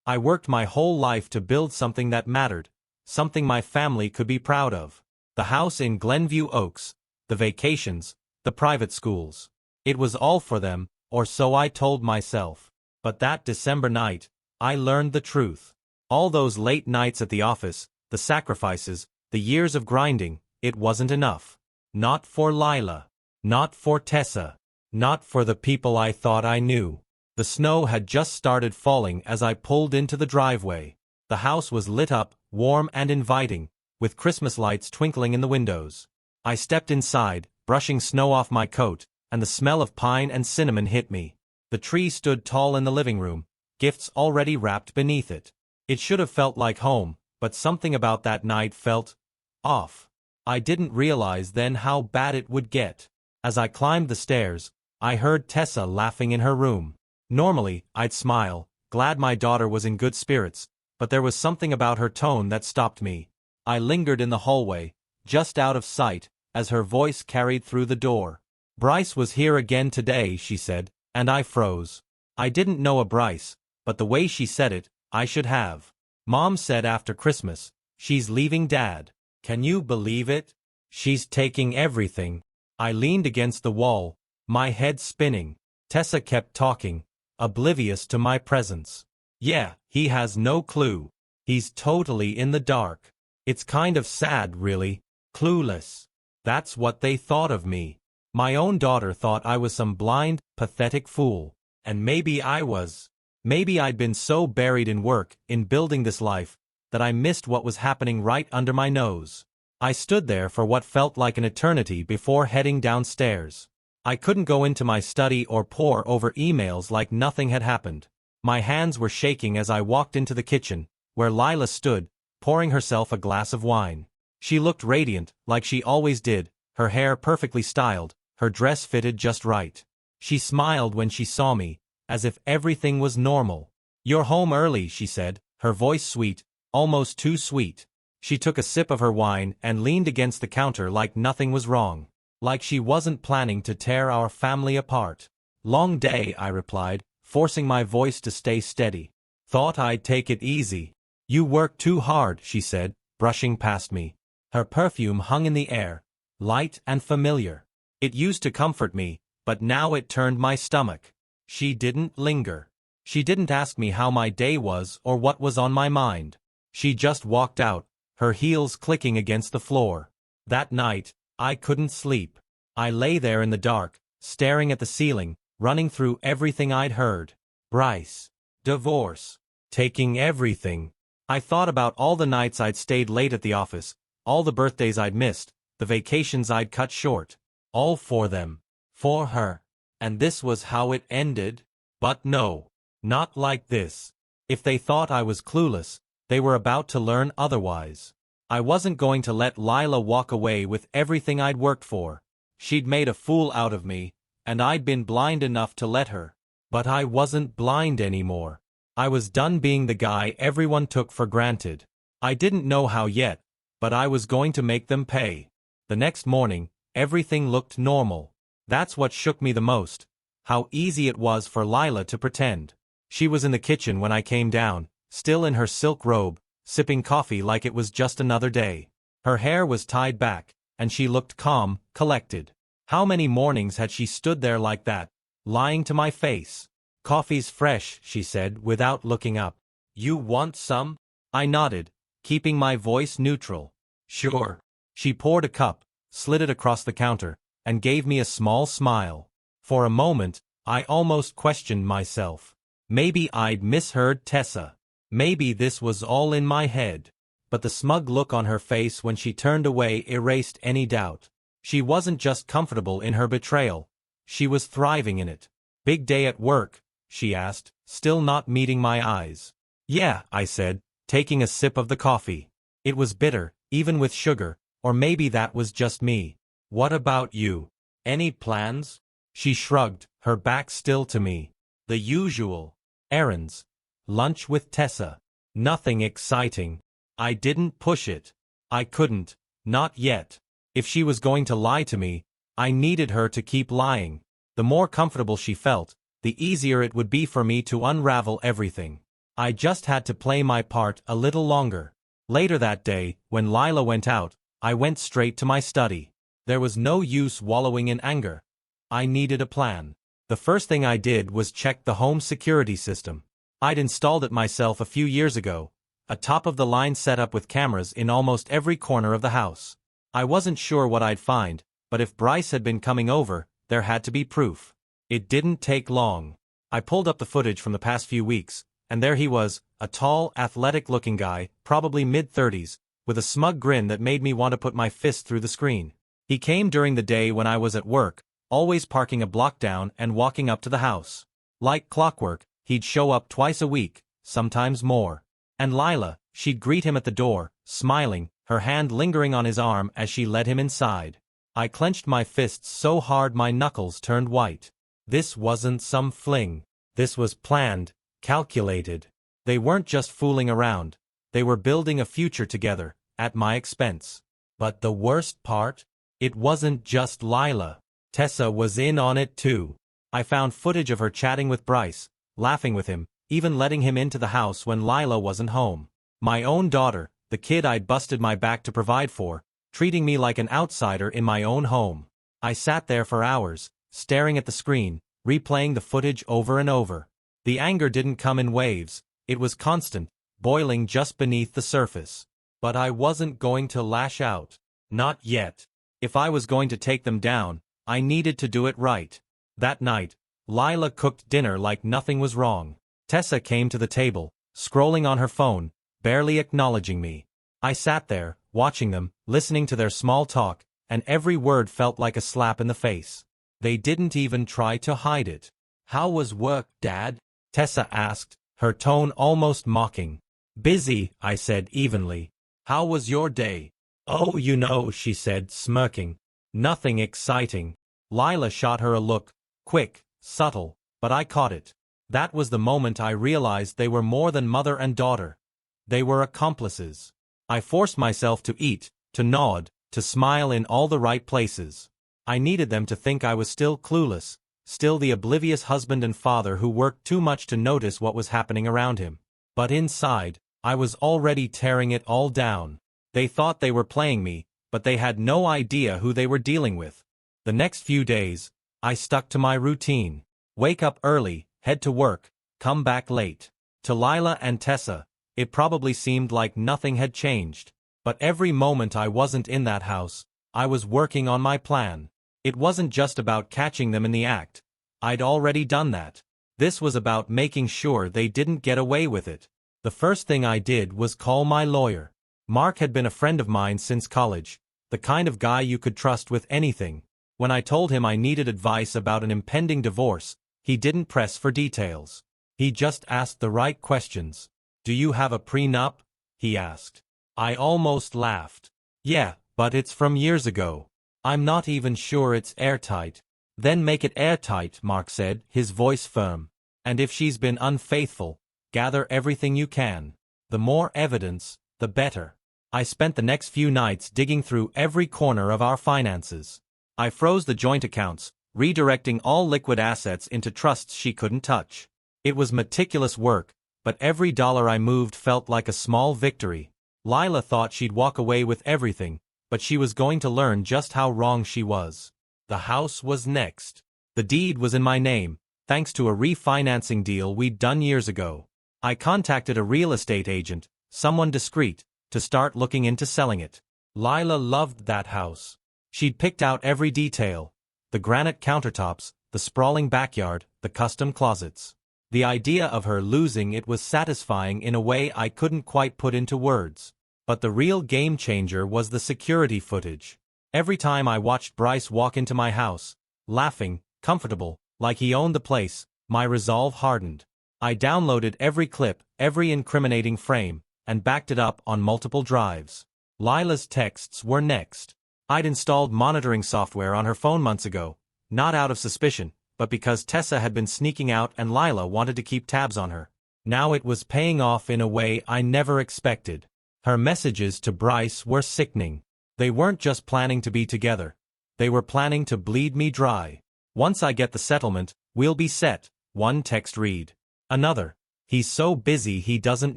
I worked my whole life to build something that mattered, something my family could be proud of. The house in Glenview Oaks, the vacations, the private schools. It was all for them, or so I told myself. But that December night, I learned the truth. All those late nights at the office, the sacrifices, the years of grinding, it wasn't enough. Not for Lila. Not for Tessa. Not for the people I thought I knew. The snow had just started falling as I pulled into the driveway. The house was lit up, warm and inviting, with Christmas lights twinkling in the windows. I stepped inside, brushing snow off my coat, and the smell of pine and cinnamon hit me. The tree stood tall in the living room, gifts already wrapped beneath it. It should have felt like home, but something about that night felt off. I didn't realize then how bad it would get. As I climbed the stairs, I heard Tessa laughing in her room. Normally, I'd smile, glad my daughter was in good spirits, but there was something about her tone that stopped me. I lingered in the hallway, just out of sight, as her voice carried through the door. "Bryce was here again today," she said, and I froze. I didn't know a Bryce, but the way she said it, I should have. "Mom said after Christmas, she's leaving Dad. Can you believe it? She's taking everything." I leaned against the wall, my head spinning. Tessa kept talking, oblivious to my presence. "Yeah, he has no clue. He's totally in the dark. It's kind of sad, really. Clueless. That's what they thought of me. My own daughter thought I was some blind, pathetic fool. And maybe I was. Maybe I'd been so buried in work, in building this life, that I missed what was happening right under my nose." I stood there for what felt like an eternity before heading downstairs. I couldn't go into my study or pore over emails like nothing had happened. My hands were shaking as I walked into the kitchen, where Lila stood, pouring herself a glass of wine. She looked radiant, like she always did, her hair perfectly styled, her dress fitted just right. She smiled when she saw me, as if everything was normal. "You're home early," she said, her voice sweet, almost too sweet. She took a sip of her wine and leaned against the counter like nothing was wrong. Like she wasn't planning to tear our family apart. "Long day," I replied, forcing my voice to stay steady. "Thought I'd take it easy." "You work too hard," she said, brushing past me. Her perfume hung in the air, light and familiar. It used to comfort me, but now it turned my stomach. She didn't linger. She didn't ask me how my day was or what was on my mind. She just walked out, her heels clicking against the floor. That night, I couldn't sleep. I lay there in the dark, staring at the ceiling, running through everything I'd heard. Bryce. Divorce. Taking everything. I thought about all the nights I'd stayed late at the office, all the birthdays I'd missed, the vacations I'd cut short. All for them. For her. And this was how it ended? But no. Not like this. If they thought I was clueless, they were about to learn otherwise. I wasn't going to let Lila walk away with everything I'd worked for. She'd made a fool out of me, and I'd been blind enough to let her. But I wasn't blind anymore. I was done being the guy everyone took for granted. I didn't know how yet, but I was going to make them pay. The next morning, everything looked normal. That's what shook me the most. How easy it was for Lila to pretend. She was in the kitchen when I came down, still in her silk robe, sipping coffee like it was just another day. Her hair was tied back, and she looked calm, collected. How many mornings had she stood there like that, lying to my face? "Coffee's fresh," she said without looking up. "You want some?" I nodded, keeping my voice neutral. "Sure." She poured a cup, slid it across the counter, and gave me a small smile. For a moment, I almost questioned myself. Maybe I'd misheard Tessa. Maybe this was all in my head. But the smug look on her face when she turned away erased any doubt. She wasn't just comfortable in her betrayal. She was thriving in it. "Big day at work?" she asked, still not meeting my eyes. "Yeah," I said, taking a sip of the coffee. It was bitter, even with sugar, or maybe that was just me. "What about you? Any plans?" She shrugged, her back still to me. "The usual. Errands. Lunch with Tessa. Nothing exciting." I didn't push it. I couldn't. Not yet. If she was going to lie to me, I needed her to keep lying. The more comfortable she felt, the easier it would be for me to unravel everything. I just had to play my part a little longer. Later that day, when Lila went out, I went straight to my study. There was no use wallowing in anger. I needed a plan. The first thing I did was check the home security system. I'd installed it myself a few years ago, a top-of-the-line setup with cameras in almost every corner of the house. I wasn't sure what I'd find, but if Bryce had been coming over, there had to be proof. It didn't take long. I pulled up the footage from the past few weeks, and there he was, a tall, athletic-looking guy, probably mid-30s, with a smug grin that made me want to put my fist through the screen. He came during the day when I was at work, always parking a block down and walking up to the house. Like clockwork, he'd show up twice a week, sometimes more. And Lila, she'd greet him at the door, smiling, her hand lingering on his arm as she led him inside. I clenched my fists so hard my knuckles turned white. This wasn't some fling. This was planned, calculated. They weren't just fooling around. They were building a future together, at my expense. But the worst part? It wasn't just Lila. Tessa was in on it too. I found footage of her chatting with Bryce, laughing with him, even letting him into the house when Lila wasn't home. My own daughter, the kid I'd busted my back to provide for, treating me like an outsider in my own home. I sat there for hours, staring at the screen, replaying the footage over and over. The anger didn't come in waves, it was constant, boiling just beneath the surface. But I wasn't going to lash out. Not yet. If I was going to take them down, I needed to do it right. That night, Lila cooked dinner like nothing was wrong. Tessa came to the table, scrolling on her phone, barely acknowledging me. I sat there, watching them, listening to their small talk, and every word felt like a slap in the face. They didn't even try to hide it. "How was work, Dad?" Tessa asked, her tone almost mocking. "Busy," I said evenly. "How was your day?" "Oh, you know," she said, smirking. "Nothing exciting." Lila shot her a look, quick, subtle, but I caught it. That was the moment I realized they were more than mother and daughter. They were accomplices. I forced myself to eat, to nod, to smile in all the right places. I needed them to think I was still clueless, still the oblivious husband and father who worked too much to notice what was happening around him. But inside, I was already tearing it all down. They thought they were playing me, but they had no idea who they were dealing with. The next few days, I stuck to my routine. Wake up early, head to work, come back late. To Lila and Tessa, it probably seemed like nothing had changed. But every moment I wasn't in that house, I was working on my plan. It wasn't just about catching them in the act. I'd already done that. This was about making sure they didn't get away with it. The first thing I did was call my lawyer. Mark had been a friend of mine since college, the kind of guy you could trust with anything. When I told him I needed advice about an impending divorce, he didn't press for details. He just asked the right questions. "Do you have a prenup?" he asked. I almost laughed. "Yeah, but it's from years ago. I'm not even sure it's airtight." "Then make it airtight," Mark said, his voice firm. "And if she's been unfaithful, gather everything you can. The more evidence, the better." I spent the next few nights digging through every corner of our finances. I froze the joint accounts, redirecting all liquid assets into trusts she couldn't touch. It was meticulous work, but every dollar I moved felt like a small victory. Lila thought she'd walk away with everything, but she was going to learn just how wrong she was. The house was next. The deed was in my name, thanks to a refinancing deal we'd done years ago. I contacted a real estate agent, someone discreet, to start looking into selling it. Lila loved that house. She'd picked out every detail: the granite countertops, the sprawling backyard, the custom closets. The idea of her losing it was satisfying in a way I couldn't quite put into words. But the real game changer was the security footage. Every time I watched Bryce walk into my house, laughing, comfortable, like he owned the place, my resolve hardened. I downloaded every clip, every incriminating frame, and backed it up on multiple drives. Lila's texts were next. I'd installed monitoring software on her phone months ago, not out of suspicion, but because Tessa had been sneaking out and Lila wanted to keep tabs on her. Now it was paying off in a way I never expected. Her messages to Bryce were sickening. They weren't just planning to be together. They were planning to bleed me dry. "Once I get the settlement, we'll be set," one text read. Another, He's so busy he doesn't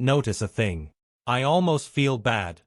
notice a thing. I almost feel bad.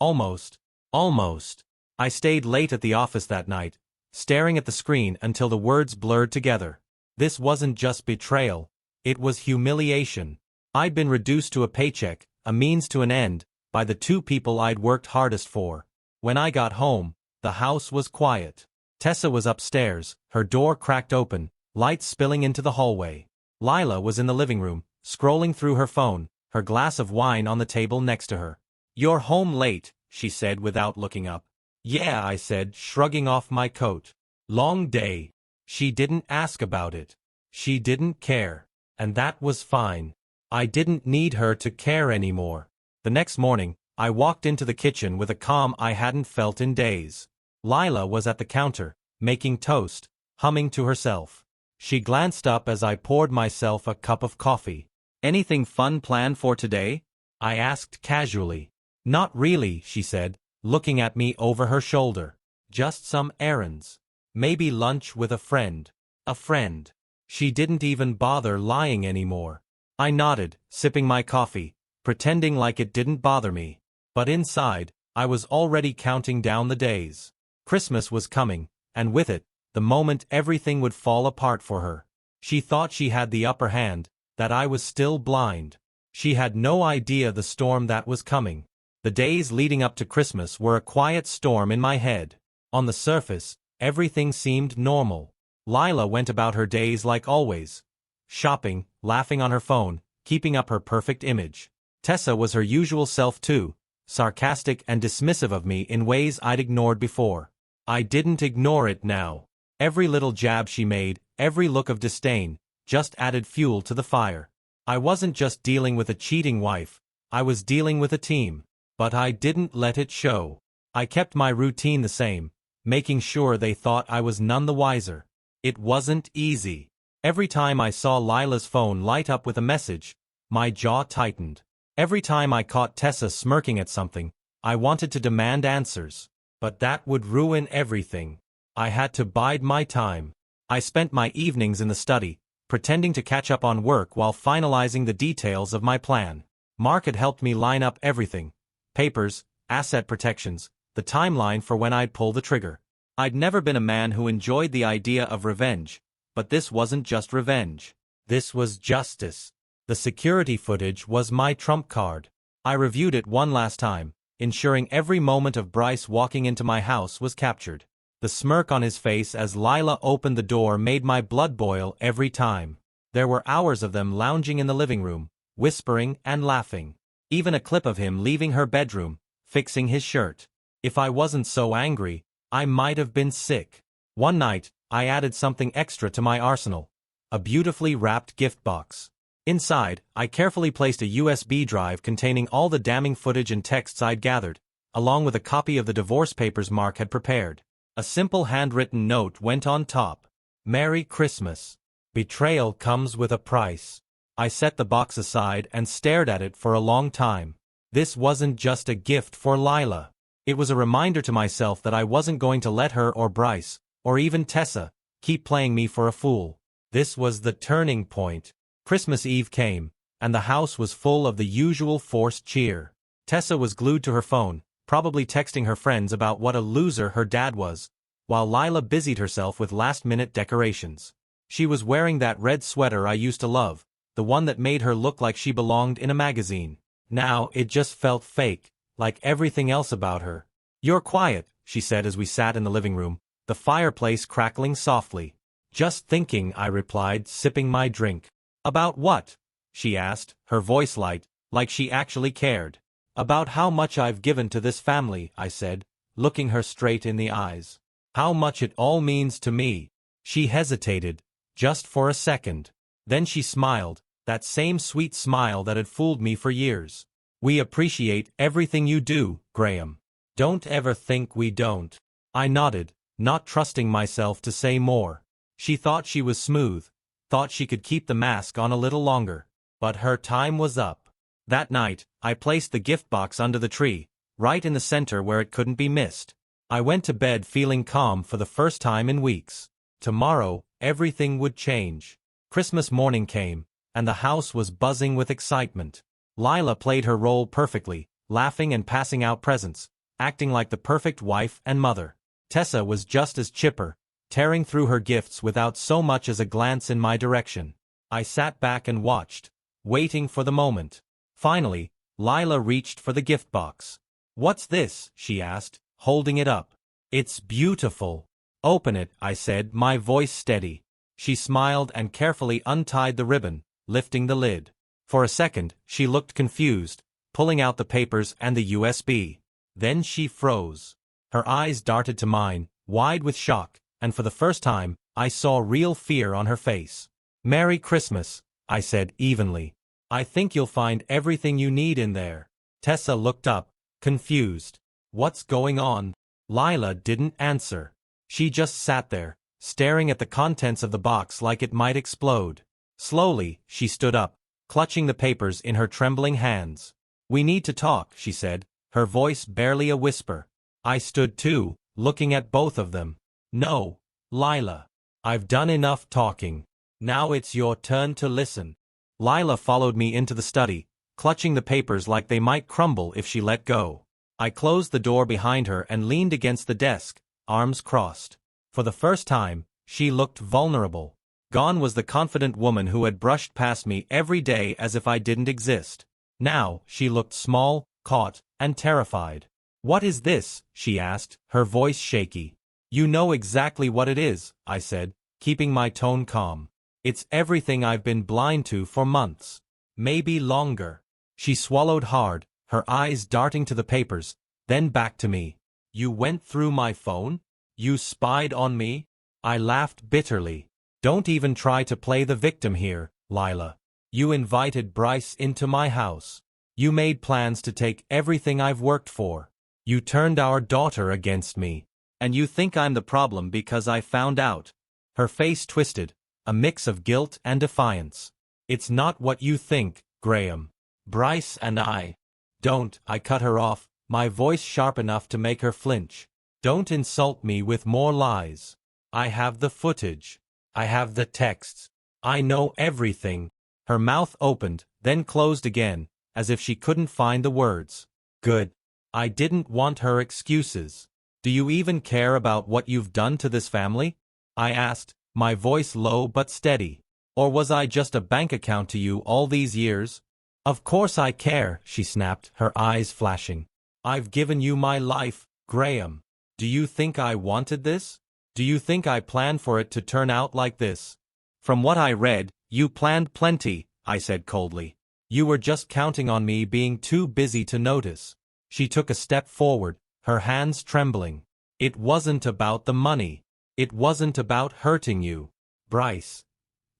Almost. Almost. I stayed late at the office that night, staring at the screen until the words blurred together. This wasn't just betrayal. It was humiliation. I'd been reduced to a paycheck, a means to an end, by the two people I'd worked hardest for. When I got home, the house was quiet. Tessa was upstairs, her door cracked open, light spilling into the hallway. Lila was in the living room, scrolling through her phone, her glass of wine on the table next to her. "You're home late," she said without looking up. "Yeah," I said, shrugging off my coat. "Long day." She didn't ask about it. She didn't care. And that was fine. I didn't need her to care anymore. The next morning, I walked into the kitchen with a calm I hadn't felt in days. Lila was at the counter, making toast, humming to herself. She glanced up as I poured myself a cup of coffee. "Anything fun planned for today?" I asked casually. "Not really," she said, looking at me over her shoulder. "Just some errands. Maybe lunch with a friend." A friend. She didn't even bother lying anymore. I nodded, sipping my coffee, pretending like it didn't bother me. But inside, I was already counting down the days. Christmas was coming, and with it, the moment everything would fall apart for her. She thought she had the upper hand, that I was still blind. She had no idea the storm that was coming. The days leading up to Christmas were a quiet storm in my head. On the surface, everything seemed normal. Lila went about her days like always. Shopping, laughing on her phone, keeping up her perfect image. Tessa was her usual self too, sarcastic and dismissive of me in ways I'd ignored before. I didn't ignore it now. Every little jab she made, every look of disdain, just added fuel to the fire. I wasn't just dealing with a cheating wife, I was dealing with a team. But I didn't let it show. I kept my routine the same, making sure they thought I was none the wiser. It wasn't easy. Every time I saw Lila's phone light up with a message, my jaw tightened. Every time I caught Tessa smirking at something, I wanted to demand answers. But that would ruin everything. I had to bide my time. I spent my evenings in the study, pretending to catch up on work while finalizing the details of my plan. Mark had helped me line up everything. Papers, asset protections, the timeline for when I'd pull the trigger. I'd never been a man who enjoyed the idea of revenge, but this wasn't just revenge. This was justice. The security footage was my trump card. I reviewed it one last time, ensuring every moment of Bryce walking into my house was captured. The smirk on his face as Lila opened the door made my blood boil every time. There were hours of them lounging in the living room, whispering and laughing. Even a clip of him leaving her bedroom, fixing his shirt. If I wasn't so angry, I might have been sick. One night, I added something extra to my arsenal. A beautifully wrapped gift box. Inside, I carefully placed a USB drive containing all the damning footage and texts I'd gathered, along with a copy of the divorce papers Mark had prepared. A simple handwritten note went on top. "Merry Christmas. Betrayal comes with a price." I set the box aside and stared at it for a long time. This wasn't just a gift for Lila. It was a reminder to myself that I wasn't going to let her or Bryce, or even Tessa, keep playing me for a fool. This was the turning point. Christmas Eve came, and the house was full of the usual forced cheer. Tessa was glued to her phone, probably texting her friends about what a loser her dad was, while Lila busied herself with last-minute decorations. She was wearing that red sweater I used to love, the one that made her look like she belonged in a magazine. Now it just felt fake, like everything else about her. "You're quiet," she said as we sat in the living room, the fireplace crackling softly. "Just thinking," I replied, sipping my drink. "About what?" she asked, her voice light, like she actually cared. "About how much I've given to this family," I said, looking her straight in the eyes. "How much it all means to me." She hesitated, just for a second. Then she smiled, that same sweet smile that had fooled me for years. "We appreciate everything you do, Graham. Don't ever think we don't." I nodded, not trusting myself to say more. She thought she was smooth, thought she could keep the mask on a little longer. But her time was up. That night, I placed the gift box under the tree, right in the center where it couldn't be missed. I went to bed feeling calm for the first time in weeks. Tomorrow, everything would change. Christmas morning came, and the house was buzzing with excitement. Lila played her role perfectly, laughing and passing out presents, acting like the perfect wife and mother. Tessa was just as chipper, tearing through her gifts without so much as a glance in my direction. I sat back and watched, waiting for the moment. Finally, Lila reached for the gift box. "What's this?" she asked, holding it up. "It's beautiful." "Open it," I said, my voice steady. She smiled and carefully untied the ribbon, lifting the lid. For a second, she looked confused, pulling out the papers and the USB. Then she froze. Her eyes darted to mine, wide with shock, and for the first time, I saw real fear on her face. "Merry Christmas," I said evenly. "I think you'll find everything you need in there." Tessa looked up, confused. "What's going on?" Lila didn't answer. She just sat there, staring at the contents of the box like it might explode. Slowly, she stood up, clutching the papers in her trembling hands. "We need to talk," she said, her voice barely a whisper. I stood too, looking at both of them. "No, Lila. I've done enough talking. Now it's your turn to listen." Lila followed me into the study, clutching the papers like they might crumble if she let go. I closed the door behind her and leaned against the desk, arms crossed. For the first time, she looked vulnerable. Gone was the confident woman who had brushed past me every day as if I didn't exist. Now, she looked small, caught, and terrified. "What is this?" she asked, her voice shaky. "You know exactly what it is," I said, keeping my tone calm. "It's everything I've been blind to for months. Maybe longer." She swallowed hard, her eyes darting to the papers, then back to me. "You went through my phone? You spied on me?" I laughed bitterly. "Don't even try to play the victim here, Lila. You invited Bryce into my house. You made plans to take everything I've worked for. You turned our daughter against me. And you think I'm the problem because I found out." Her face twisted, a mix of guilt and defiance. "It's not what you think, Graham. Bryce and I—" "Don't," I cut her off, my voice sharp enough to make her flinch. "Don't insult me with more lies. I have the footage. I have the texts. I know everything." Her mouth opened, then closed again, as if she couldn't find the words. "Good." I didn't want her excuses. "Do you even care about what you've done to this family?" I asked, my voice low but steady. "Or was I just a bank account to you all these years?" "Of course I care," she snapped, her eyes flashing. "I've given you my life, Graham. Do you think I wanted this? Do you think I planned for it to turn out like this?" "From what I read, you planned plenty," I said coldly. "You were just counting on me being too busy to notice." She took a step forward, her hands trembling. "It wasn't about the money. It wasn't about hurting you. Bryce.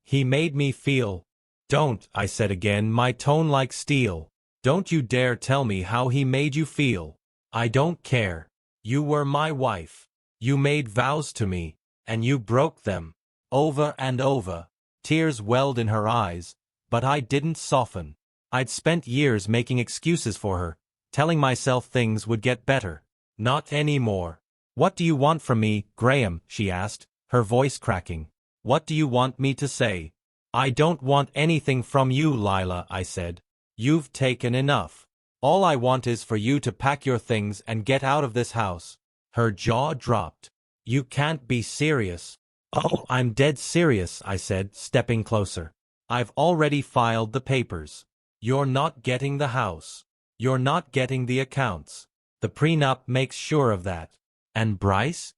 He made me feel—" "Don't," I said again, my tone like steel. "Don't you dare tell me how he made you feel. I don't care. You were my wife. You made vows to me, and you broke them. Over and over." Tears welled in her eyes, but I didn't soften. I'd spent years making excuses for her, telling myself things would get better. Not anymore. "What do you want from me, Graham?" she asked, her voice cracking. "What do you want me to say?" "I don't want anything from you, Lila," I said. "You've taken enough. All I want is for you to pack your things and get out of this house." Her jaw dropped. "You can't be serious." "Oh, I'm dead serious," I said, stepping closer. "I've already filed the papers. You're not getting the house. You're not getting the accounts. The prenup makes sure of that. And Bryce?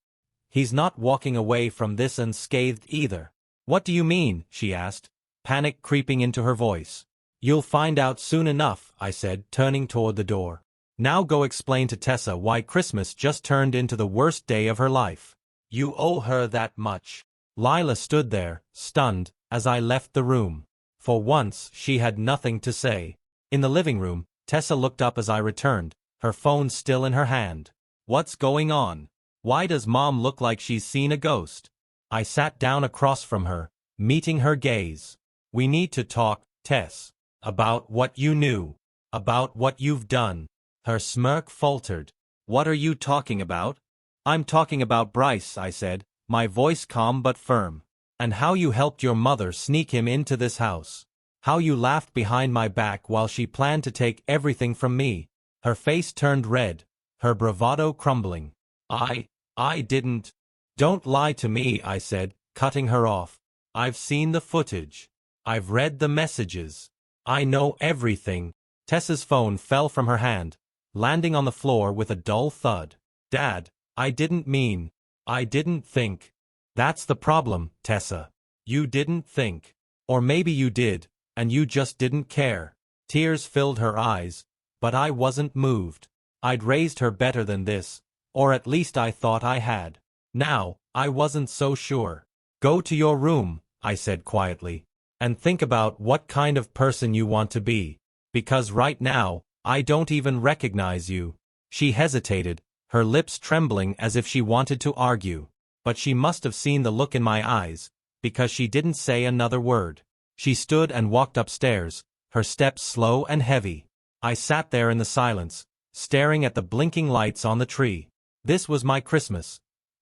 He's not walking away from this unscathed either." "What do you mean?" she asked, panic creeping into her voice. "You'll find out soon enough," I said, turning toward the door. "Now go explain to Tessa why Christmas just turned into the worst day of her life. You owe her that much." Lila stood there, stunned, as I left the room. For once, she had nothing to say. In the living room, Tessa looked up as I returned, her phone still in her hand. "What's going on? Why does Mom look like she's seen a ghost?" I sat down across from her, meeting her gaze. "We need to talk, Tess. About what you knew. About what you've done." Her smirk faltered. "What are you talking about?" "I'm talking about Bryce," I said, my voice calm but firm. "And how you helped your mother sneak him into this house." How you laughed behind my back while she planned to take everything from me. Her face turned red, her bravado crumbling. I didn't. Don't lie to me, I said, cutting her off. I've seen the footage. I've read the messages. I know everything. Tessa's phone fell from her hand, landing on the floor with a dull thud. Dad, I didn't mean. I didn't think. That's the problem, Tessa. You didn't think. Or maybe you did, and you just didn't care. Tears filled her eyes, but I wasn't moved. I'd raised her better than this, or at least I thought I had. Now, I wasn't so sure. Go to your room, I said quietly, and think about what kind of person you want to be. Because right now, I don't even recognize you. She hesitated, her lips trembling as if she wanted to argue. But she must have seen the look in my eyes, because she didn't say another word. She stood and walked upstairs, her steps slow and heavy. I sat there in the silence, staring at the blinking lights on the tree. This was my Christmas.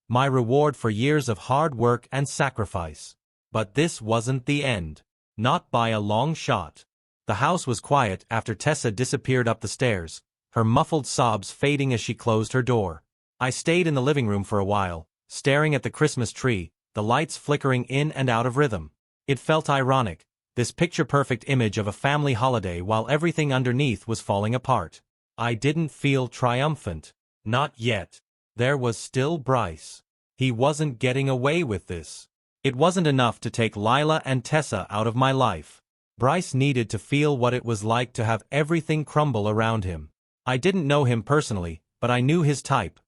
My reward for years of hard work and sacrifice. But this wasn't the end. Not by a long shot. The house was quiet after Tessa disappeared up the stairs, her muffled sobs fading as she closed her door. I stayed in the living room for a while, staring at the Christmas tree, the lights flickering in and out of rhythm. It felt ironic, this picture-perfect image of a family holiday while everything underneath was falling apart. I didn't feel triumphant. Not yet. There was still Bryce. He wasn't getting away with this. It wasn't enough to take Lila and Tessa out of my life. Bryce needed to feel what it was like to have everything crumble around him. I didn't know him personally, but I knew his type.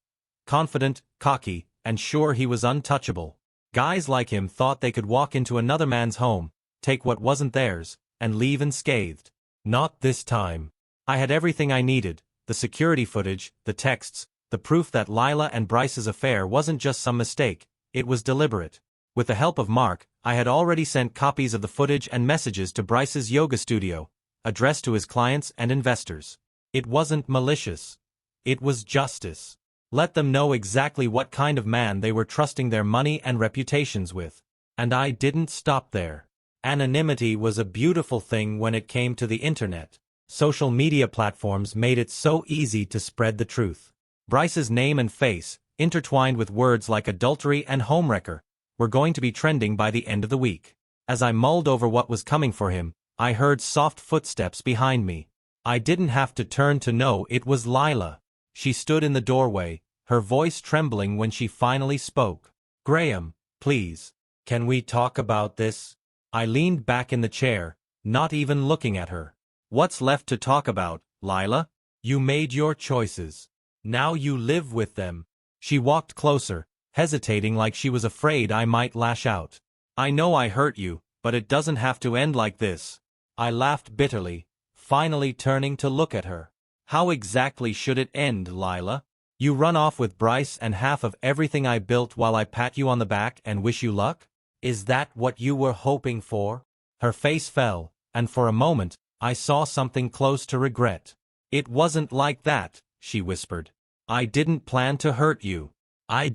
Confident, cocky, and sure he was untouchable. Guys like him thought they could walk into another man's home, take what wasn't theirs, and leave unscathed. Not this time. I had everything I needed, the security footage, the texts, the proof that Lila and Bryce's affair wasn't just some mistake, it was deliberate. With the help of Mark, I had already sent copies of the footage and messages to Bryce's yoga studio, addressed to his clients and investors. It wasn't malicious. It was justice. Let them know exactly what kind of man they were trusting their money and reputations with. And I didn't stop there. Anonymity was a beautiful thing when it came to the internet. Social media platforms made it so easy to spread the truth. Bryce's name and face, intertwined with words like adultery and homewrecker, were going to be trending by the end of the week. As I mulled over what was coming for him, I heard soft footsteps behind me. I didn't have to turn to know it was Lila. She stood in the doorway, her voice trembling when she finally spoke. "Graham, please. Can we talk about this?" I leaned back in the chair, not even looking at her. "What's left to talk about, Lila? You made your choices. Now you live with them." She walked closer, hesitating like she was afraid I might lash out. "I know I hurt you, but it doesn't have to end like this." I laughed bitterly, finally turning to look at her. "How exactly should it end, Lila? You run off with Bryce and half of everything I built while I pat you on the back and wish you luck? Is that what you were hoping for?" Her face fell, and for a moment, I saw something close to regret. "It wasn't like that," she whispered. "I didn't plan to hurt you. I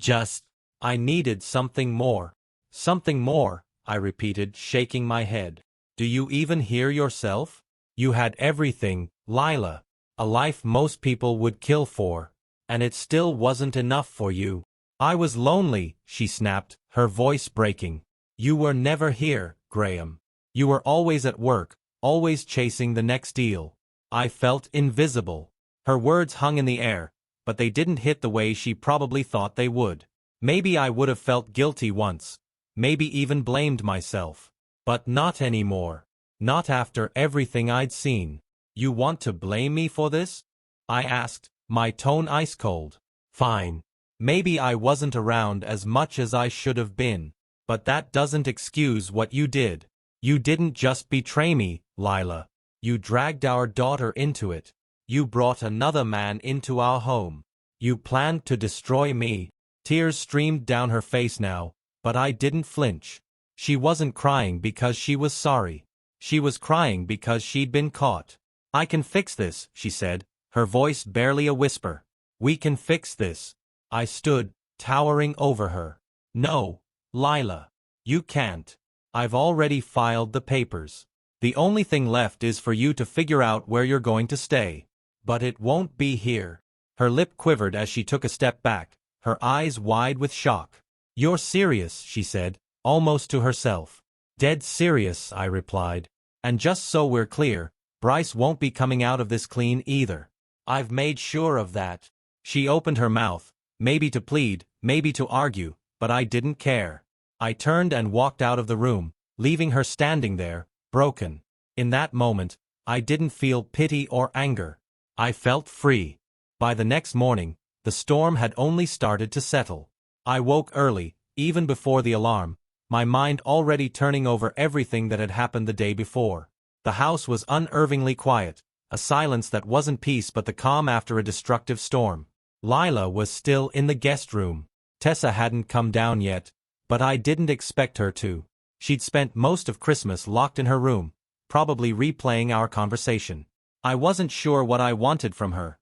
needed something more." "Something more," I repeated, shaking my head. "Do you even hear yourself? You had everything, Lila. A life most people would kill for. And it still wasn't enough for you." "I was lonely," she snapped, her voice breaking. "You were never here, Graham. You were always at work, always chasing the next deal." I felt invisible. Her words hung in the air, but they didn't hit the way she probably thought they would. Maybe I would have felt guilty once, maybe even blamed myself. But not anymore. Not after everything I'd seen. "You want to blame me for this?" I asked, my tone ice cold. "Fine. Maybe I wasn't around as much as I should have been. But that doesn't excuse what you did. You didn't just betray me, Lila. You dragged our daughter into it. You brought another man into our home. You planned to destroy me." Tears streamed down her face now, but I didn't flinch. She wasn't crying because she was sorry. She was crying because she'd been caught. "I can fix this," she said, her voice barely a whisper. "We can fix this." I stood, towering over her. "No, Lila. You can't. I've already filed the papers. The only thing left is for you to figure out where you're going to stay. But it won't be here. Her lip quivered as she took a step back, her eyes wide with shock. You're serious, she said, almost to herself. Dead serious, I replied. And just so we're clear, Bryce won't be coming out of this clean either. I've made sure of that. She opened her mouth, maybe to plead, maybe to argue, but I didn't care. I turned and walked out of the room, leaving her standing there, broken. In that moment, I didn't feel pity or anger. I felt free. By the next morning, the storm had only started to settle. I woke early, even before the alarm, my mind already turning over everything that had happened the day before. The house was unnervingly quiet, a silence that wasn't peace but the calm after a destructive storm. Lila was still in the guest room. Tessa hadn't come down yet, but I didn't expect her to. She'd spent most of Christmas locked in her room, probably replaying our conversation. I wasn't sure what I wanted from her.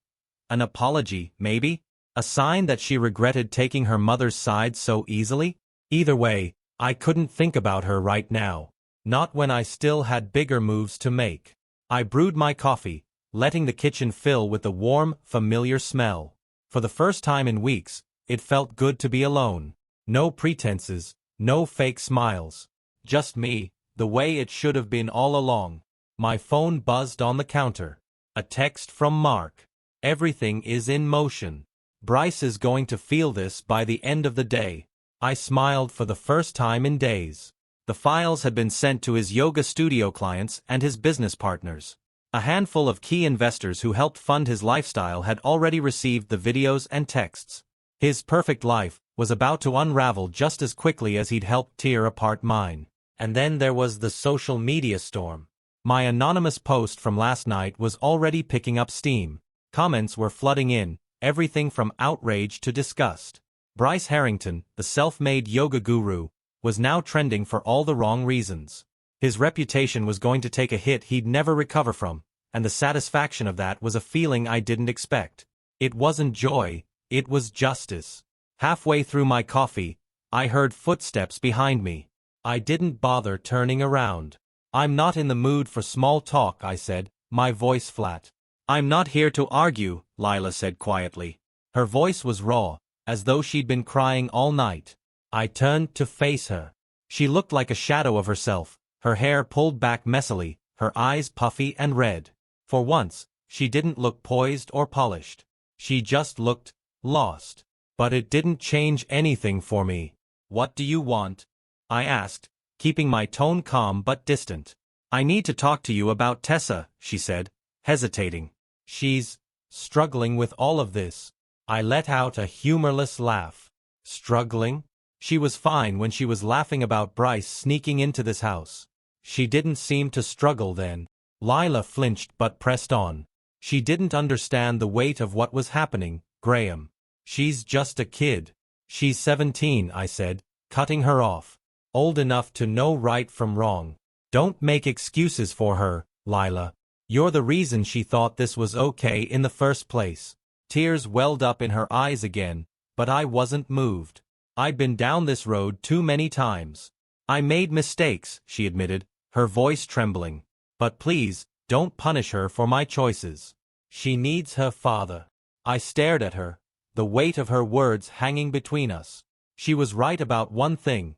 An apology, maybe? A sign that she regretted taking her mother's side so easily? Either way, I couldn't think about her right now. Not when I still had bigger moves to make. I brewed my coffee, letting the kitchen fill with the warm, familiar smell. For the first time in weeks, it felt good to be alone. No pretenses, no fake smiles. Just me, the way it should have been all along. My phone buzzed on the counter. A text from Mark. Everything is in motion. Bryce is going to feel this by the end of the day. I smiled for the first time in days. The files had been sent to his yoga studio clients and his business partners. A handful of key investors who helped fund his lifestyle had already received the videos and texts. His perfect life was about to unravel just as quickly as he'd helped tear apart mine. And then there was the social media storm. My anonymous post from last night was already picking up steam. Comments were flooding in, everything from outrage to disgust. Bryce Harrington, the self-made yoga guru, was now trending for all the wrong reasons. His reputation was going to take a hit he'd never recover from, and the satisfaction of that was a feeling I didn't expect. It wasn't joy, it was justice. Halfway through my coffee, I heard footsteps behind me. I didn't bother turning around. I'm not in the mood for small talk, I said, my voice flat. I'm not here to argue, Lila said quietly. Her voice was raw, as though she'd been crying all night. I turned to face her. She looked like a shadow of herself, her hair pulled back messily, her eyes puffy and red. For once, she didn't look poised or polished. She just looked lost. But it didn't change anything for me. What do you want? I asked, keeping my tone calm but distant. I need to talk to you about Tessa, she said, hesitating. She's struggling with all of this. I let out a humorless laugh. Struggling? She was fine when she was laughing about Bryce sneaking into this house. She didn't seem to struggle then. Lila flinched but pressed on. She didn't understand the weight of what was happening, Graham. She's just a kid. She's 17, I said, cutting her off. Old enough to know right from wrong. Don't make excuses for her, Lila. You're the reason she thought this was okay in the first place. Tears welled up in her eyes again, but I wasn't moved. I'd been down this road too many times. I made mistakes, she admitted, her voice trembling. But please, don't punish her for my choices. She needs her father. I stared at her, the weight of her words hanging between us. She was right about one thing.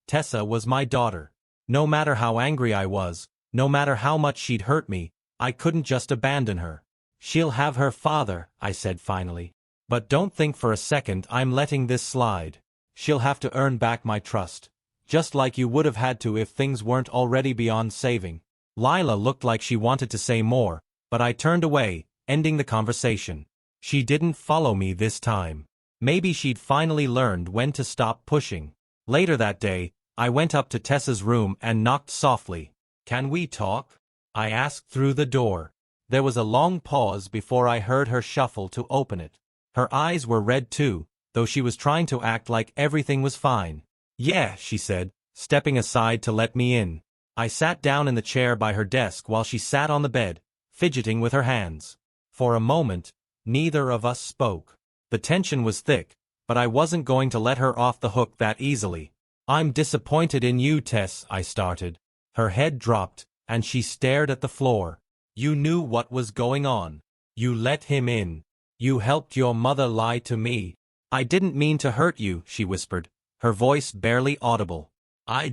Tessa was my daughter. No matter how angry I was, no matter how much she'd hurt me, I couldn't just abandon her. She'll have her father, I said finally. But don't think for a second I'm letting this slide. She'll have to earn back my trust. Just like you would have had to if things weren't already beyond saving. Lila looked like she wanted to say more, but I turned away, ending the conversation. She didn't follow me this time. Maybe she'd finally learned when to stop pushing. Later that day, I went up to Tessa's room and knocked softly. Can we talk? I asked through the door. There was a long pause before I heard her shuffle to open it. Her eyes were red too, though she was trying to act like everything was fine. Yeah, she said, stepping aside to let me in. I sat down in the chair by her desk while she sat on the bed, fidgeting with her hands. For a moment, neither of us spoke. The tension was thick, but I wasn't going to let her off the hook that easily. I'm disappointed in you, Tess, I started. Her head dropped, and she stared at the floor. You knew what was going on. You let him in. You helped your mother lie to me. I didn't mean to hurt you, she whispered, her voice barely audible. I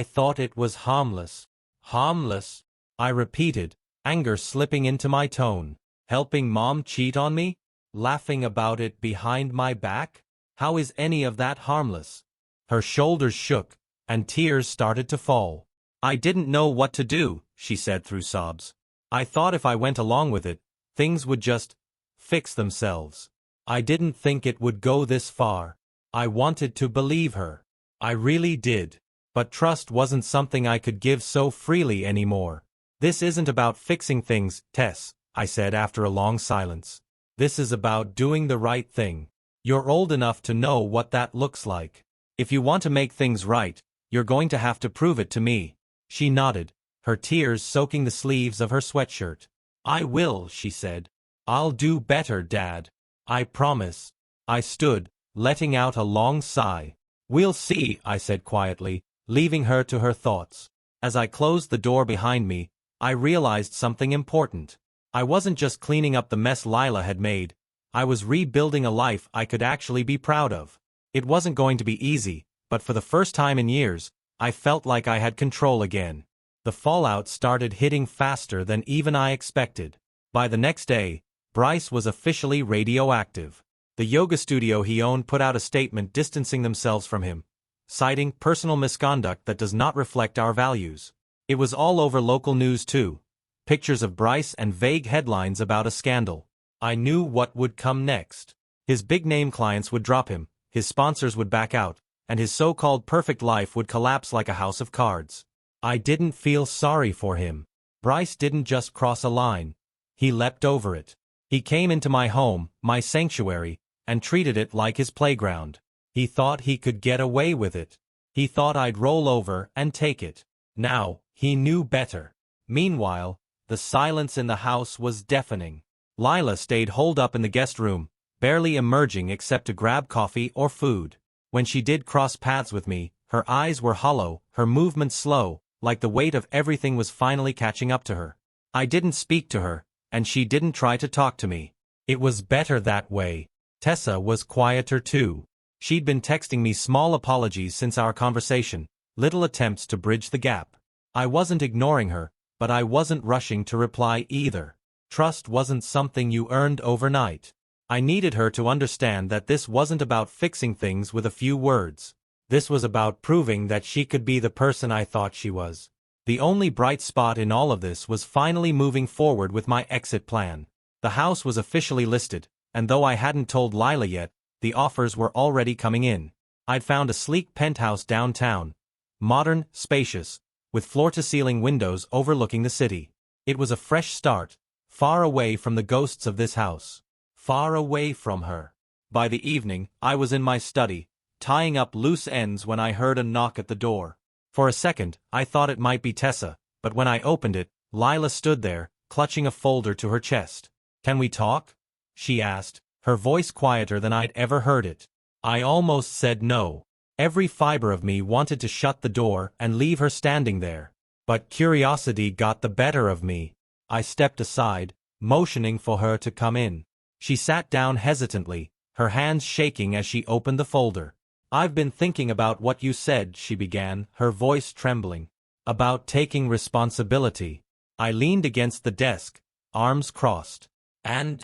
thought it was harmless. Harmless? I repeated, anger slipping into my tone. Helping Mom cheat on me? Laughing about it behind my back? How is any of that harmless? Her shoulders shook, and tears started to fall. I didn't know what to do, she said through sobs. I thought if I went along with it, things would just fix themselves. I didn't think it would go this far. I wanted to believe her. I really did. But trust wasn't something I could give so freely anymore. This isn't about fixing things, Tess, I said after a long silence. This is about doing the right thing. You're old enough to know what that looks like. If you want to make things right, you're going to have to prove it to me. She nodded, her tears soaking the sleeves of her sweatshirt. I will, she said. I'll do better, Dad. I promise. I stood, letting out a long sigh. We'll see, I said quietly, leaving her to her thoughts. As I closed the door behind me, I realized something important. I wasn't just cleaning up the mess Lila had made. I was rebuilding a life I could actually be proud of. It wasn't going to be easy, but for the first time in years, I felt like I had control again. The fallout started hitting faster than even I expected. By the next day, Bryce was officially radioactive. The yoga studio he owned put out a statement distancing themselves from him, citing personal misconduct that does not reflect our values. It was all over local news too. Pictures of Bryce and vague headlines about a scandal. I knew what would come next. His big-name clients would drop him, his sponsors would back out, and his so-called perfect life would collapse like a house of cards. I didn't feel sorry for him. Bryce didn't just cross a line. He leapt over it. He came into my home, my sanctuary, and treated it like his playground. He thought he could get away with it. He thought I'd roll over and take it. Now, he knew better. Meanwhile, the silence in the house was deafening. Lila stayed holed up in the guest room, barely emerging except to grab coffee or food. When she did cross paths with me, her eyes were hollow, her movements slow, like the weight of everything was finally catching up to her. I didn't speak to her, and she didn't try to talk to me. It was better that way. Tessa was quieter too. She'd been texting me small apologies since our conversation, little attempts to bridge the gap. I wasn't ignoring her, but I wasn't rushing to reply either. Trust wasn't something you earned overnight. I needed her to understand that this wasn't about fixing things with a few words. This was about proving that she could be the person I thought she was. The only bright spot in all of this was finally moving forward with my exit plan. The house was officially listed, and though I hadn't told Lila yet, the offers were already coming in. I'd found a sleek penthouse downtown, modern, spacious, with floor-to-ceiling windows overlooking the city. It was a fresh start, far away from the ghosts of this house. Far away from her. By the evening, I was in my study, tying up loose ends when I heard a knock at the door. For a second, I thought it might be Tessa, but when I opened it, Lila stood there, clutching a folder to her chest. Can we talk? She asked, her voice quieter than I'd ever heard it. I almost said no. Every fiber of me wanted to shut the door and leave her standing there. But curiosity got the better of me. I stepped aside, motioning for her to come in. She sat down hesitantly, her hands shaking as she opened the folder. I've been thinking about what you said, she began, her voice trembling. About taking responsibility. I leaned against the desk, arms crossed. And,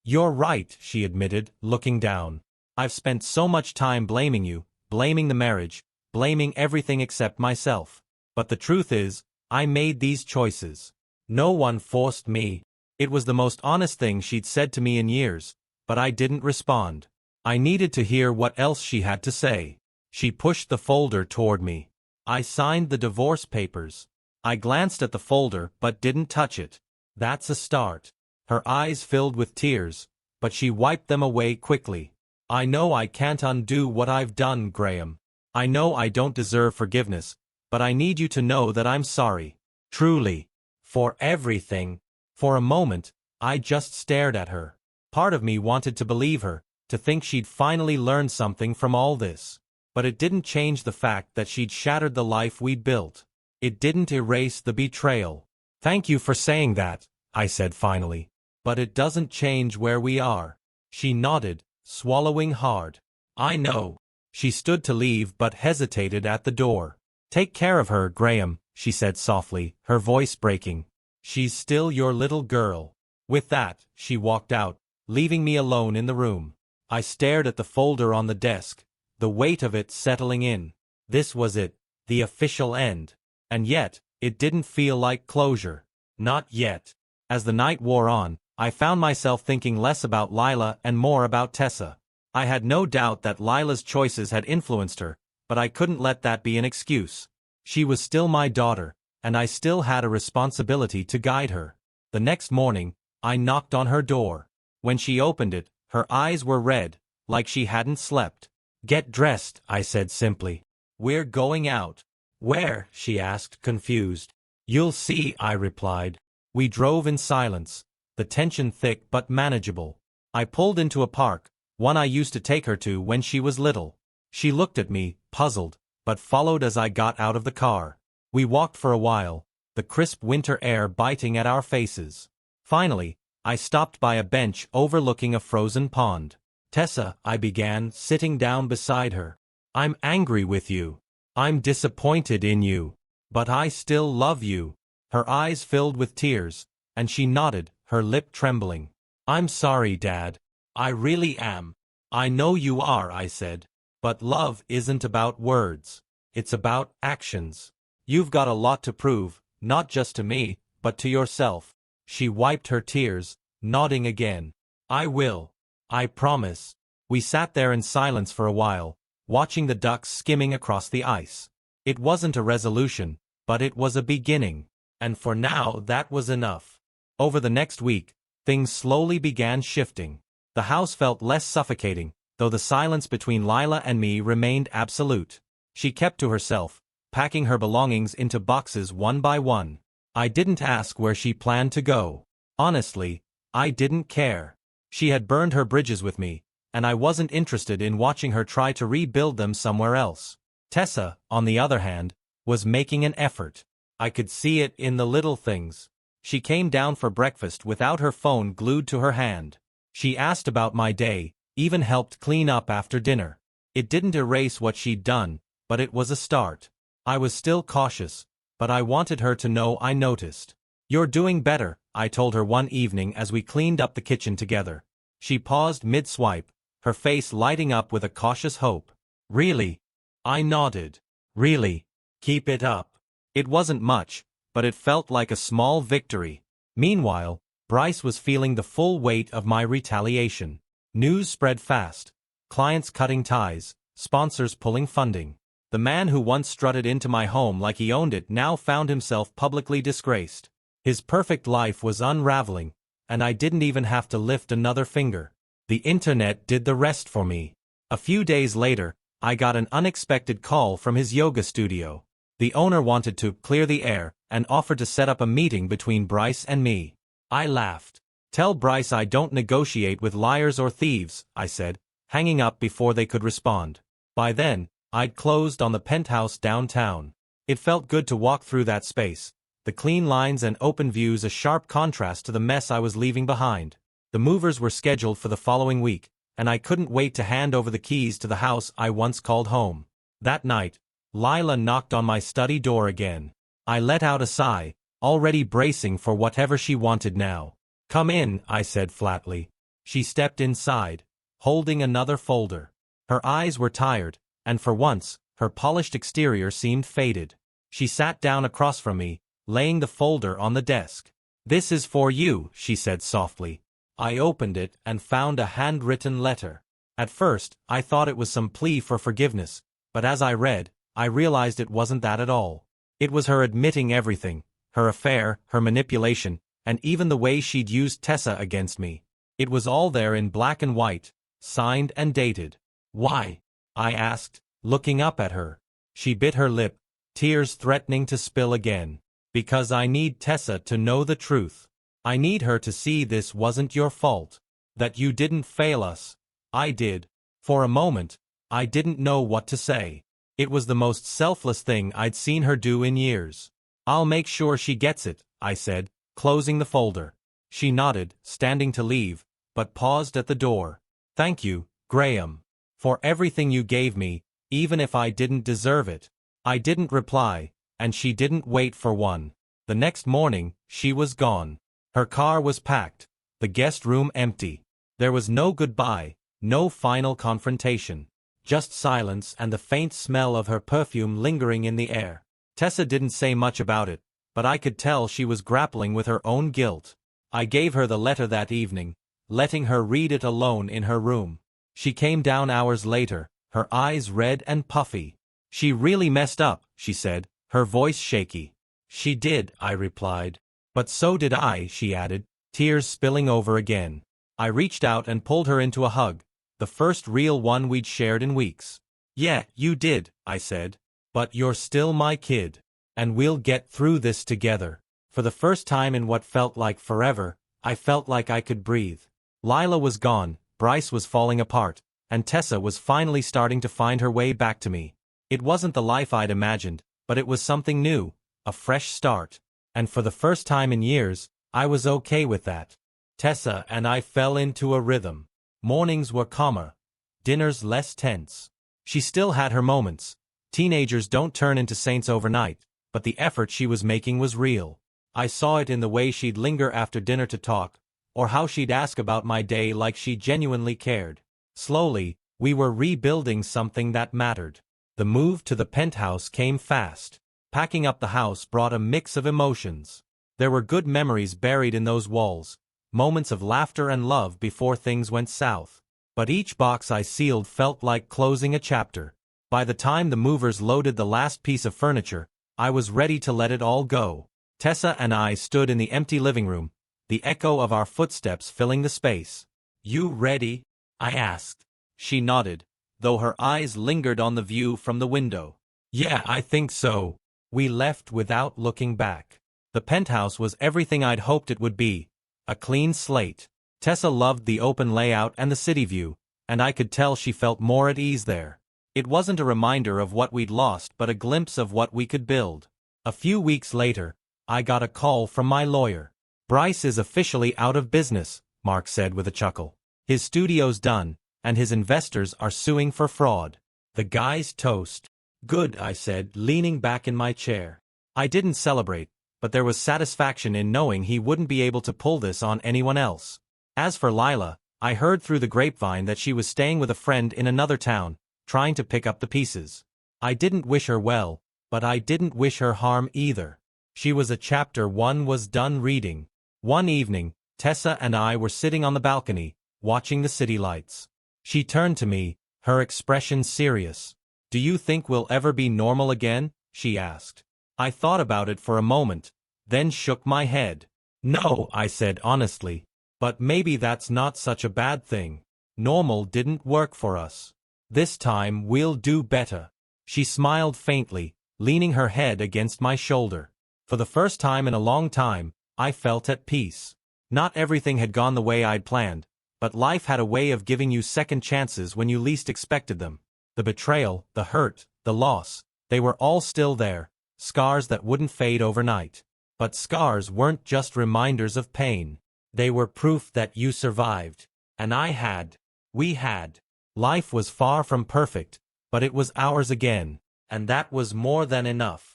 you're right, she admitted, looking down. I've spent so much time blaming you, blaming the marriage, blaming everything except myself. But the truth is, I made these choices. No one forced me. It was the most honest thing she'd said to me in years, but I didn't respond. I needed to hear what else she had to say. She pushed the folder toward me. I signed the divorce papers. I glanced at the folder but didn't touch it. That's a start. Her eyes filled with tears, but she wiped them away quickly. I know I can't undo what I've done, Graham. I know I don't deserve forgiveness, but I need you to know that I'm sorry. Truly. For everything. For a moment, I just stared at her. Part of me wanted to believe her, to think she'd finally learned something from all this. But it didn't change the fact that she'd shattered the life we'd built. It didn't erase the betrayal. Thank you for saying that, I said finally. But it doesn't change where we are. She nodded, swallowing hard. I know. She stood to leave but hesitated at the door. Take care of her, Graham, she said softly, her voice breaking. She's still your little girl. With that, she walked out, leaving me alone in the room. I stared at the folder on the desk, the weight of it settling in. This was it, the official end. And yet, it didn't feel like closure. Not yet. As the night wore on, I found myself thinking less about Lila and more about Tessa. I had no doubt that Lila's choices had influenced her, but I couldn't let that be an excuse. She was still my daughter, and I still had a responsibility to guide her. The next morning, I knocked on her door. When she opened it, her eyes were red, like she hadn't slept. Get dressed, I said simply. We're going out. Where? She asked, confused. You'll see, I replied. We drove in silence, the tension thick but manageable. I pulled into a park, one I used to take her to when she was little. She looked at me, puzzled, but followed as I got out of the car. We walked for a while, the crisp winter air biting at our faces. Finally, I stopped by a bench overlooking a frozen pond. Tessa, I began, sitting down beside her. I'm angry with you. I'm disappointed in you. But I still love you. Her eyes filled with tears, and she nodded, her lip trembling. I'm sorry, Dad. I really am. I know you are, I said. But love isn't about words. It's about actions. You've got a lot to prove, not just to me, but to yourself. She wiped her tears, nodding again. I will. I promise. We sat there in silence for a while, watching the ducks skimming across the ice. It wasn't a resolution, but it was a beginning. And for now that was enough. Over the next week, things slowly began shifting. The house felt less suffocating, though the silence between Lila and me remained absolute. She kept to herself, packing her belongings into boxes one by one. I didn't ask where she planned to go. Honestly, I didn't care. She had burned her bridges with me, and I wasn't interested in watching her try to rebuild them somewhere else. Tessa, on the other hand, was making an effort. I could see it in the little things. She came down for breakfast without her phone glued to her hand. She asked about my day, even helped clean up after dinner. It didn't erase what she'd done, but it was a start. I was still cautious, but I wanted her to know I noticed. You're doing better, I told her one evening as we cleaned up the kitchen together. She paused mid-swipe, her face lighting up with a cautious hope. Really? I nodded. Really? Keep it up. It wasn't much, but it felt like a small victory. Meanwhile, Bryce was feeling the full weight of my retaliation. News spread fast. Clients cutting ties, sponsors pulling funding. The man who once strutted into my home like he owned it now found himself publicly disgraced. His perfect life was unraveling, and I didn't even have to lift another finger. The internet did the rest for me. A few days later, I got an unexpected call from his yoga studio. The owner wanted to clear the air and offered to set up a meeting between Bryce and me. I laughed. Tell Bryce I don't negotiate with liars or thieves, I said, hanging up before they could respond. By then, I'd closed on the penthouse downtown. It felt good to walk through that space, the clean lines and open views a sharp contrast to the mess I was leaving behind. The movers were scheduled for the following week, and I couldn't wait to hand over the keys to the house I once called home. That night, Lila knocked on my study door again. I let out a sigh, already bracing for whatever she wanted now. Come in, I said flatly. She stepped inside, holding another folder. Her eyes were tired, and for once, her polished exterior seemed faded. She sat down across from me, laying the folder on the desk. This is for you, she said softly. I opened it and found a handwritten letter. At first, I thought it was some plea for forgiveness, but as I read, I realized it wasn't that at all. It was her admitting everything, her affair, her manipulation, and even the way she'd used Tessa against me. It was all there in black and white, signed and dated. Why? I asked, looking up at her. She bit her lip, tears threatening to spill again. Because I need Tessa to know the truth. I need her to see this wasn't your fault. That you didn't fail us. I did. For a moment, I didn't know what to say. It was the most selfless thing I'd seen her do in years. "I'll make sure she gets it," I said, closing the folder. She nodded, standing to leave, but paused at the door. "Thank you, Graham, for everything you gave me, even if I didn't deserve it." I didn't reply, and she didn't wait for one. The next morning, she was gone. Her car was packed, the guest room empty. There was no goodbye, no final confrontation. Just silence and the faint smell of her perfume lingering in the air. Tessa didn't say much about it, but I could tell she was grappling with her own guilt. I gave her the letter that evening, letting her read it alone in her room. She came down hours later, her eyes red and puffy. "She really messed up," she said, her voice shaky. "She did," I replied. "But so did I," she added, tears spilling over again. I reached out and pulled her into a hug, the first real one we'd shared in weeks. "Yeah, you did," I said. "But you're still my kid. And we'll get through this together." For the first time in what felt like forever, I felt like I could breathe. Lila was gone, Bryce was falling apart, and Tessa was finally starting to find her way back to me. It wasn't the life I'd imagined, but it was something new, a fresh start. And for the first time in years, I was okay with that. Tessa and I fell into a rhythm. Mornings were calmer, dinners less tense. She still had her moments. Teenagers don't turn into saints overnight, but the effort she was making was real. I saw it in the way she'd linger after dinner to talk, or how she'd ask about my day like she genuinely cared. Slowly, we were rebuilding something that mattered. The move to the penthouse came fast. Packing up the house brought a mix of emotions. There were good memories buried in those walls, moments of laughter and love before things went south. But each box I sealed felt like closing a chapter. By the time the movers loaded the last piece of furniture, I was ready to let it all go. Tessa and I stood in the empty living room, the echo of our footsteps filling the space. "You ready?" I asked. She nodded, though her eyes lingered on the view from the window. "Yeah, I think so." We left without looking back. The penthouse was everything I'd hoped it would be, a clean slate. Tessa loved the open layout and the city view, and I could tell she felt more at ease there. It wasn't a reminder of what we'd lost but a glimpse of what we could build. A few weeks later, I got a call from my lawyer. "Bryce is officially out of business," Mark said with a chuckle. "His studio's done, and his investors are suing for fraud." The guy's toast. "Good," I said, leaning back in my chair. I didn't celebrate, but there was satisfaction in knowing he wouldn't be able to pull this on anyone else. As for Lila, I heard through the grapevine that she was staying with a friend in another town, trying to pick up the pieces. I didn't wish her well, but I didn't wish her harm either. She was a chapter one was done reading. One evening, Tessa and I were sitting on the balcony, watching the city lights. She turned to me, her expression serious. "Do you think we'll ever be normal again?" she asked. I thought about it for a moment, then shook my head. "No," I said honestly. "But maybe that's not such a bad thing. Normal didn't work for us. This time we'll do better." She smiled faintly, leaning her head against my shoulder. For the first time in a long time, I felt at peace. Not everything had gone the way I'd planned, but life had a way of giving you second chances when you least expected them. The betrayal, the hurt, the loss, they were all still there, scars that wouldn't fade overnight. But scars weren't just reminders of pain. They were proof that you survived. And I had. We had. Life was far from perfect, but it was ours again, and that was more than enough.